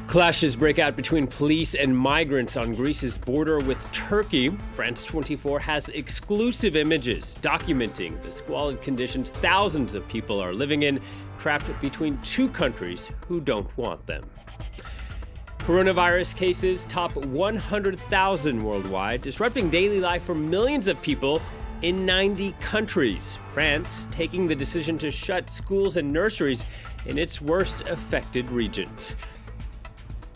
Clashes break out between police and migrants on Greece's border with Turkey. France 24 has exclusive images documenting the squalid conditions thousands of people are living in, trapped between two countries who don't want them. Coronavirus cases top 100,000 worldwide, disrupting daily life for millions of people in 90 countries. France taking the decision to shut schools and nurseries in its worst affected regions.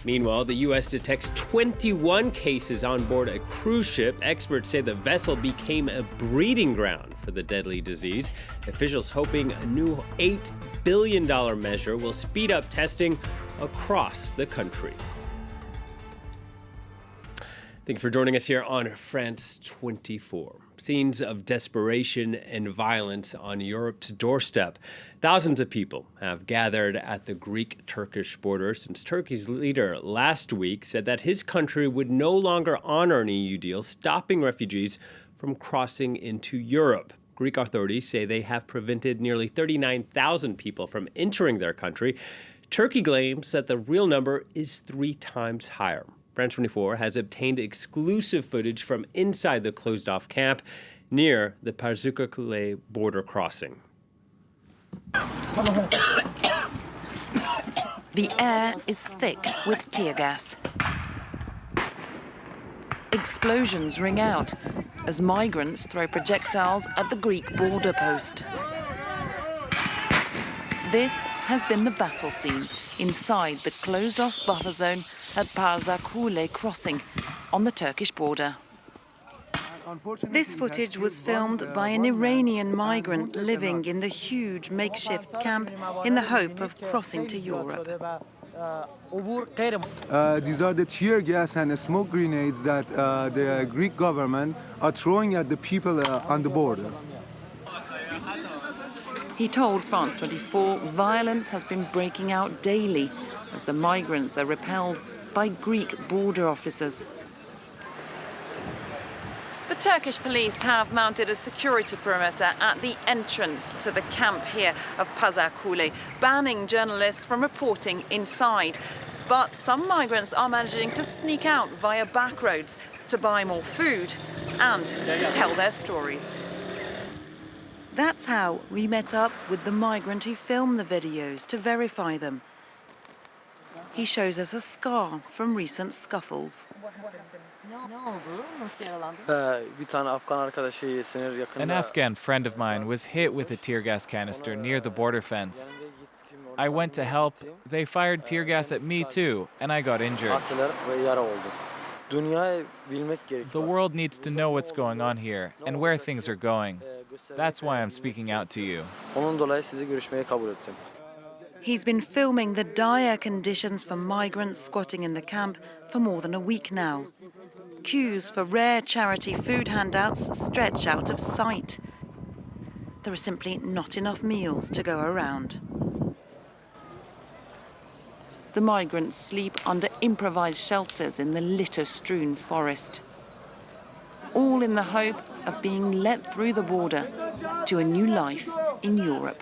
Meanwhile, the U.S. detects 21 cases on board a cruise ship. Experts say the vessel became a breeding ground for the deadly disease. Officials hoping a new $8 billion measure will speed up testing across the country. Thank you for joining us here on France 24. Scenes of desperation and violence on Europe's doorstep. Thousands of people have gathered at the Greek-Turkish border since Turkey's leader last week said that his country would no longer honor an EU deal stopping refugees from crossing into Europe. Greek authorities say they have prevented nearly 39,000 people from entering their country. Turkey claims that the real number is 3 times higher. France 24 has obtained exclusive footage from inside the closed-off camp near the Pazucale border crossing. The air is thick with tear gas. Explosions ring out as migrants throw projectiles at the Greek border post. This has been the battle scene inside the closed-off buffer zone at Pazucale crossing on the Turkish border. This footage was filmed by an Iranian migrant living in the huge makeshift camp in the hope of crossing to Europe. These are the tear gas and smoke grenades that the Greek government are throwing at the people on the border. He told France 24 violence has been breaking out daily as the migrants are repelled by Greek border officers. The Turkish police have mounted a security perimeter at the entrance to the camp here of Pazucale, banning journalists from reporting inside. But some migrants are managing to sneak out via back roads to buy more food and to tell their stories. That's how we met up with the migrant who filmed the videos to verify them. He shows us a scar from recent scuffles. An Afghan friend of mine was hit with a tear gas canister near the border fence. I went to help. They fired tear gas at me too, and I got injured. The world needs to know what's going on here and where things are going. That's why I'm speaking out to you. He's been filming the dire conditions for migrants squatting in the camp for more than a week now. Queues for rare charity food handouts stretch out of sight. There are simply not enough meals to go around. The migrants sleep under improvised shelters in the litter-strewn forest, all in the hope of being let through the border to a new life in Europe.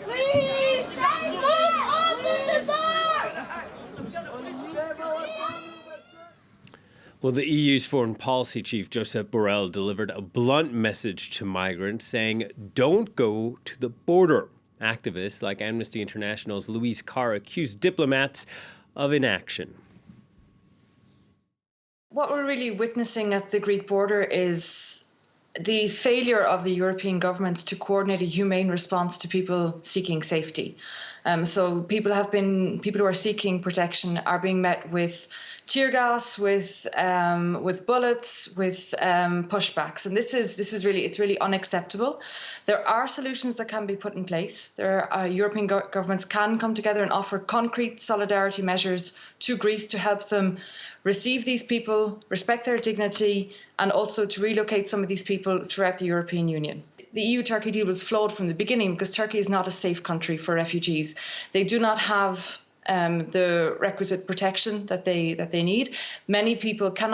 Please, open the door! Well, the EU's foreign policy chief, Josep Borrell, delivered a blunt message to migrants saying, don't go to the border. Activists like Amnesty International's Louise Carr accused diplomats of inaction. What we're really witnessing at the Greek border is the failure of the European governments to coordinate a humane response to people seeking safety. So people who are seeking protection are being met with tear gas, with bullets, with pushbacks, and this is really unacceptable. There are solutions that can be put in place. European governments can come together and offer concrete solidarity measures to Greece to help them receive these people, respect their dignity, and also to relocate some of these people throughout the European Union. The EU-Turkey deal was flawed from the beginning because Turkey is not a safe country for refugees. They do not have the requisite protection that they need. Many people do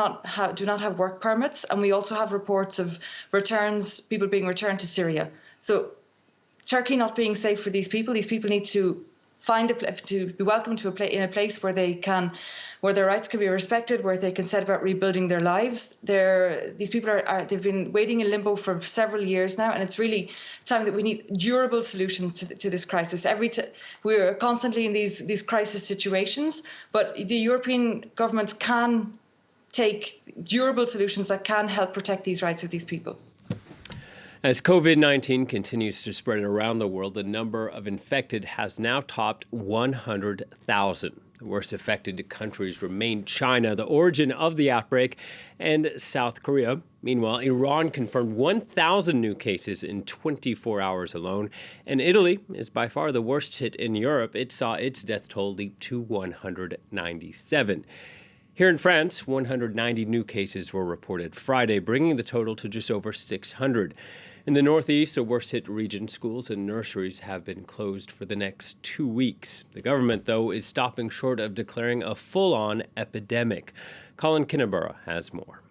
not have work permits, and we also have reports of people being returned to Syria. So Turkey not being safe for these people need to to be welcomed to in a place where their rights can be respected, where they can set about rebuilding their lives. These people they've been waiting in limbo for several years now, and it's really time that we need durable solutions to this crisis. We're constantly in these crisis situations, but the European governments can take durable solutions that can help protect these rights of these people. As COVID-19 continues to spread around the world, the number of infected has now topped 100,000. The worst affected countries remain China, the origin of the outbreak, and South Korea. Meanwhile, Iran confirmed 1,000 new cases in 24 hours alone, and Italy is by far the worst hit in Europe. It saw its death toll leap to 197. Here in France, 190 new cases were reported Friday, bringing the total to just over 600. In the Northeast, the worst-hit region, schools and nurseries have been closed for the next 2 weeks. The government, though, is stopping short of declaring a full-on epidemic. Colin Kinneborough has more.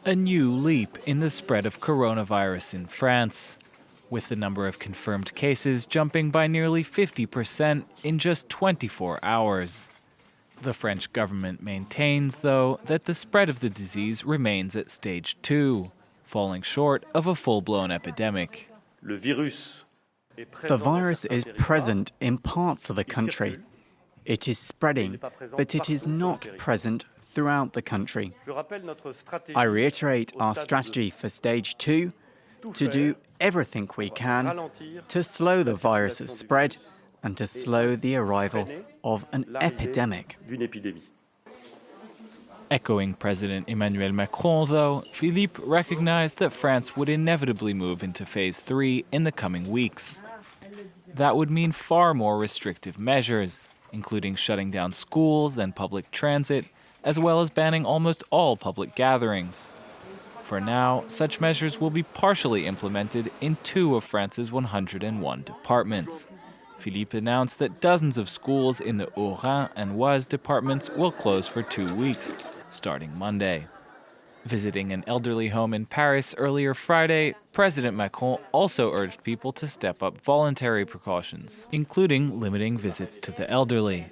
A new leap in the spread of coronavirus in France, with the number of confirmed cases jumping by nearly 50% in just 24 hours. The French government maintains, though, that the spread of the disease remains at stage 2, falling short of a full-blown epidemic. The virus is present in parts of the country. It is spreading, but it is not present throughout the country. I reiterate our strategy for stage 2, to do everything we can to slow the virus's spread and to slow the arrival of an epidemic. Echoing President Emmanuel Macron, though, Philippe recognized that France would inevitably move into phase 3 in the coming weeks. That would mean far more restrictive measures, including shutting down schools and public transit, as well as banning almost all public gatherings. For now, such measures will be partially implemented in 2 of France's 101 departments. Philippe announced that dozens of schools in the Haut-Rhin and Oise departments will close for 2 weeks, starting Monday. Visiting an elderly home in Paris earlier Friday, President Macron also urged people to step up voluntary precautions, including limiting visits to the elderly.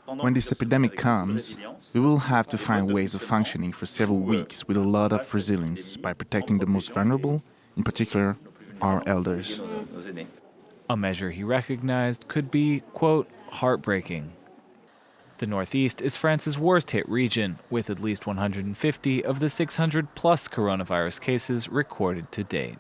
When this epidemic comes, we will have to find ways of functioning for several weeks with a lot of resilience by protecting the most vulnerable, in particular, our elders. A measure he recognized could be, quote, heartbreaking. The Northeast is France's worst-hit region, with at least 150 of the 600-plus coronavirus cases recorded to date.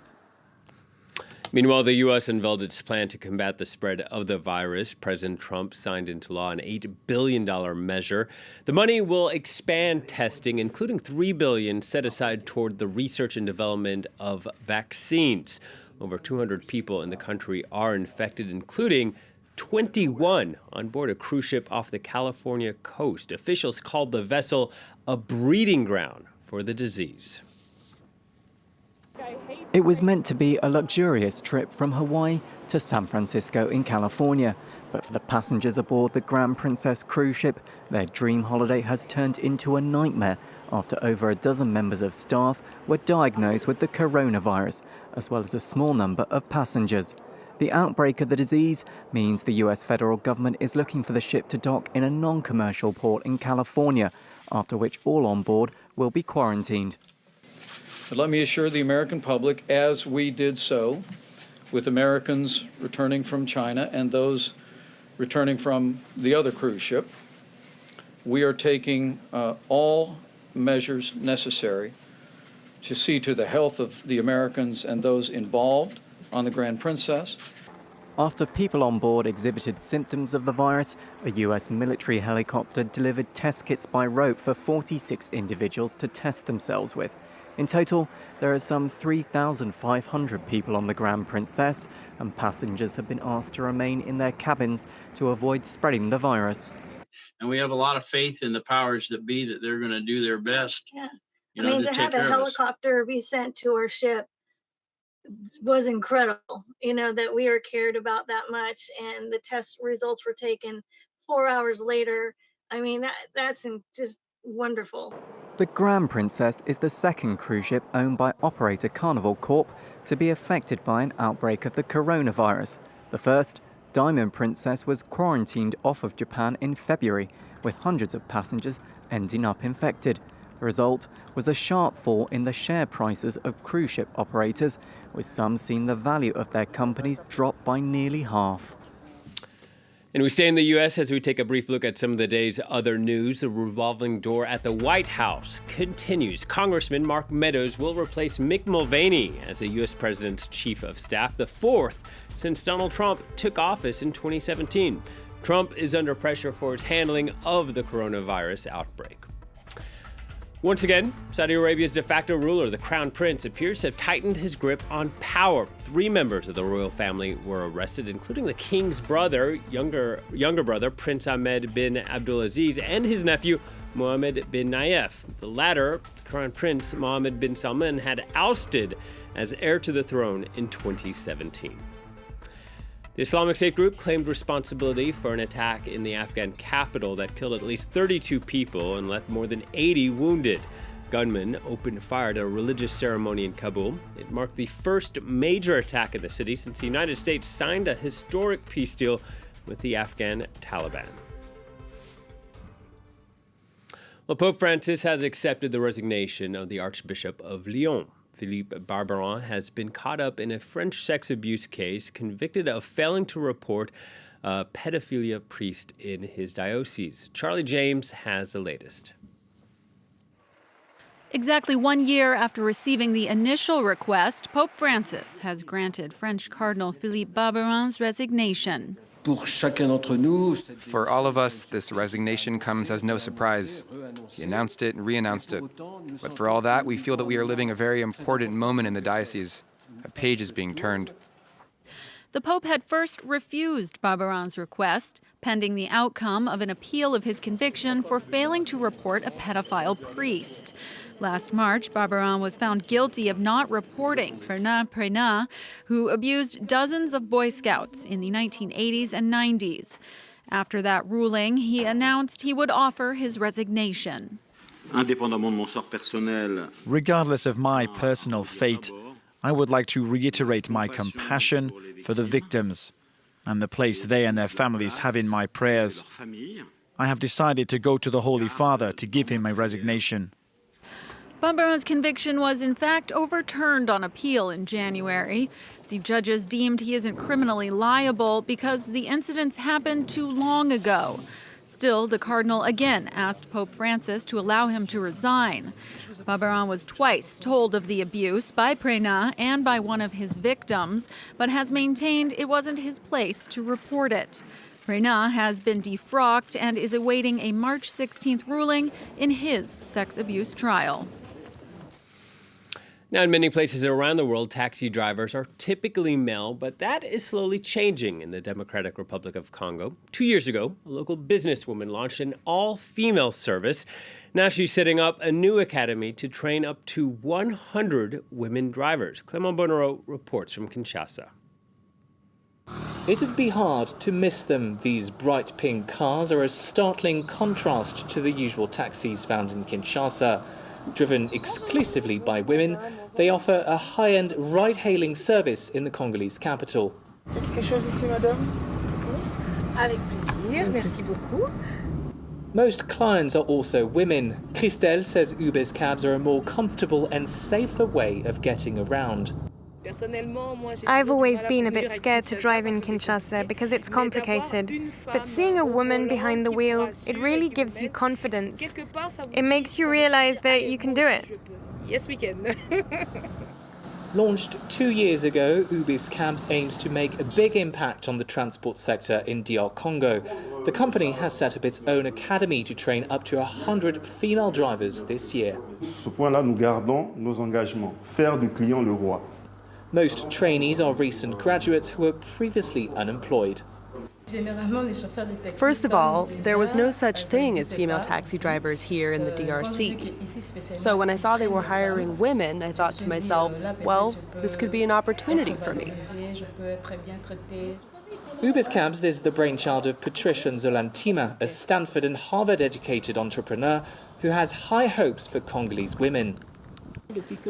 Meanwhile, the U.S. unveiled its plan to combat the spread of the virus. President Trump signed into law an $8 billion measure. The money will expand testing, including $3 billion set aside toward the research and development of vaccines. Over 200 people in the country are infected, including 21 on board a cruise ship off the California coast. Officials called the vessel a breeding ground for the disease. It was meant to be a luxurious trip from Hawaii to San Francisco in California. But for the passengers aboard the Grand Princess cruise ship, their dream holiday has turned into a nightmare after over a dozen members of staff were diagnosed with the coronavirus, as well as a small number of passengers. The outbreak of the disease means the US federal government is looking for the ship to dock in a non-commercial port in California, after which all on board will be quarantined. But let me assure the American public, as we did so with Americans returning from China and those returning from the other cruise ship, we are taking all measures necessary to see to the health of the Americans and those involved on the Grand Princess. After people on board exhibited symptoms of the virus, a US military helicopter delivered test kits by rope for 46 individuals to test themselves with. In total, there are some 3,500 people on the Grand Princess, and passengers have been asked to remain in their cabins to avoid spreading the virus. And we have a lot of faith in the powers that be that they're going to do their best. Yeah. To have a helicopter be sent to our ship was incredible, that we were cared about that much, and the test results were taken 4 hours later. That's just wonderful. The Grand Princess is the second cruise ship owned by operator Carnival Corp to be affected by an outbreak of the coronavirus. The first, Diamond Princess, was quarantined off of Japan in February, with hundreds of passengers ending up infected. The result was a sharp fall in the share prices of cruise ship operators, with some seeing the value of their companies drop by nearly half. And we stay in the U.S. as we take a brief look at some of the day's other news. The revolving door at the White House continues. Congressman Mark Meadows will replace Mick Mulvaney as the U.S. President's Chief of Staff, the fourth since Donald Trump took office in 2017. Trump is under pressure for his handling of the coronavirus outbreak. Once again, Saudi Arabia's de facto ruler, the Crown Prince, appears to have tightened his grip on power. 3 members of the royal family were arrested, including the king's brother, younger brother, Prince Ahmed bin Abdulaziz, and his nephew, Mohammed bin Nayef. The latter, Crown Prince Mohammed bin Salman, had ousted as heir to the throne in 2017. The Islamic State group claimed responsibility for an attack in the Afghan capital that killed at least 32 people and left more than 80 wounded. Gunmen opened fire at a religious ceremony in Kabul. It marked the first major attack in the city since the United States signed a historic peace deal with the Afghan Taliban. Well, Pope Francis has accepted the resignation of the Archbishop of Lyon. Philippe Barbarin has been caught up in a French sex abuse case, convicted of failing to report a pedophilia priest in his diocese. Charlie James has the latest. Exactly 1 year after receiving the initial request, Pope Francis has granted French Cardinal Philippe Barbarin's resignation. For all of us, this resignation comes as no surprise. He announced it and re-announced it. But for all that, we feel that we are living a very important moment in the diocese. A page is being turned. The Pope had first refused Barbarin's request, pending the outcome of an appeal of his conviction for failing to report a pedophile priest. Last March, Barbarin was found guilty of not reporting Bernard Prenat, who abused dozens of Boy Scouts in the 1980s and 90s. After that ruling, he announced he would offer his resignation. Regardless of my personal fate, I would like to reiterate my compassion for the victims and the place they and their families have in my prayers. I have decided to go to the Holy Father to give him my resignation. Barbarin's conviction was in fact overturned on appeal in January. The judges deemed he isn't criminally liable because the incidents happened too long ago. Still, the cardinal again asked Pope Francis to allow him to resign. Barbarin was twice told of the abuse by Prenat and by one of his victims, but has maintained it wasn't his place to report it. Prenat has been defrocked and is awaiting a March 16th ruling in his sex abuse trial. Now, in many places around the world, taxi drivers are typically male, but that is slowly changing in the Democratic Republic of Congo. 2 years ago, a local businesswoman launched an all-female service. Now she's setting up a new academy to train up to 100 women drivers. Clément Bonnereau reports from Kinshasa. It'd be hard to miss them. These bright pink cars are a startling contrast to the usual taxis found in Kinshasa. Driven exclusively by women, they offer a high-end ride-hailing service in the Congolese capital. Most clients are also women. Christelle says Uber's cabs are a more comfortable and safer way of getting around. I've always been a bit scared to drive in Kinshasa because it's complicated, but seeing a woman behind the wheel, it really gives you confidence. It makes you realize that you can do it. Yes, we can. Launched 2 years ago, Ubis Cabs aims to make a big impact on the transport sector in DR Congo. The company has set up its own academy to train up to 100 female drivers this year. Ce point-là, nous gardons nos engagements. Faire du client le roi. Most trainees are recent graduates who were previously unemployed. First of all, there was no such thing as female taxi drivers here in the DRC. So when I saw they were hiring women, I thought to myself, well, this could be an opportunity for me. Ubis Cabs is the brainchild of Patricia Nzolantima, a Stanford and Harvard-educated entrepreneur who has high hopes for Congolese women.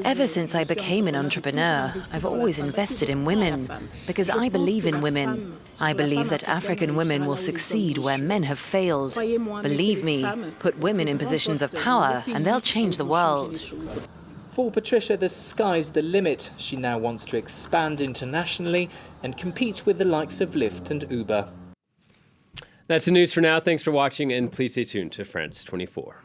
Ever since I became an entrepreneur, I've always invested in women because I believe in women. I believe that African women will succeed where men have failed. Believe me, put women in positions of power and they'll change the world. For Patricia, the sky's the limit. She now wants to expand internationally and compete with the likes of Lyft and Uber. That's the news for now. Thanks for watching, and please stay tuned to France 24.